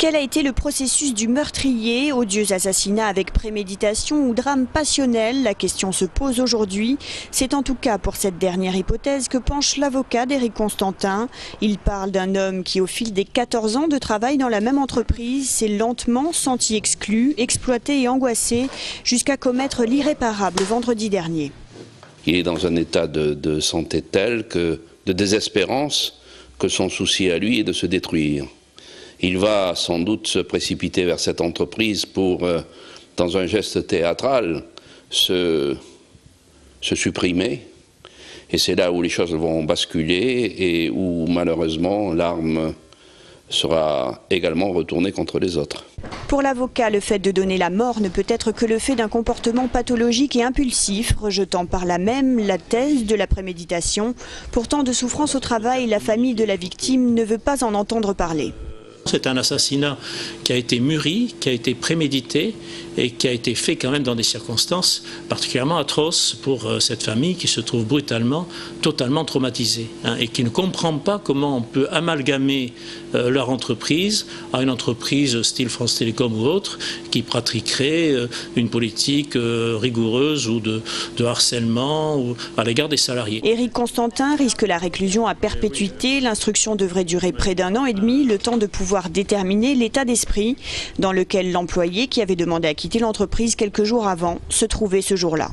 Quel a été le processus du meurtrier, odieux assassinat avec préméditation ou drame passionnel? La question se pose aujourd'hui. C'est en tout cas pour cette dernière hypothèse que penche l'avocat d'Éric Constantin. Il parle d'un homme qui, au fil des 14 ans de travail dans la même entreprise, s'est lentement senti exclu, exploité et angoissé jusqu'à commettre l'irréparable vendredi dernier. Il est dans un état de santé tel que, de désespérance, que son souci à lui est de se détruire. Il va sans doute se précipiter vers cette entreprise pour, dans un geste théâtral, se supprimer. Et c'est là où les choses vont basculer et où malheureusement l'arme sera également retournée contre les autres. Pour l'avocat, le fait de donner la mort ne peut être que le fait d'un comportement pathologique et impulsif, rejetant par là même la thèse de la préméditation. Pourtant, de souffrance au travail, la famille de la victime ne veut pas en entendre parler. C'est un assassinat qui a été mûri, qui a été prémédité et qui a été fait quand même dans des circonstances particulièrement atroces pour cette famille qui se trouve brutalement, totalement traumatisée et qui ne comprend pas comment on peut amalgamer leur entreprise à une entreprise style France Télécom ou autre qui pratiquerait une politique rigoureuse ou de harcèlement ou à l'égard des salariés. Éric Constantin risque la réclusion à perpétuité. L'instruction devrait durer près d'1 an et demi, le temps de pouvoir déterminer l'état d'esprit dans lequel l'employé qui avait demandé à quitter l'entreprise quelques jours avant se trouvait ce jour-là.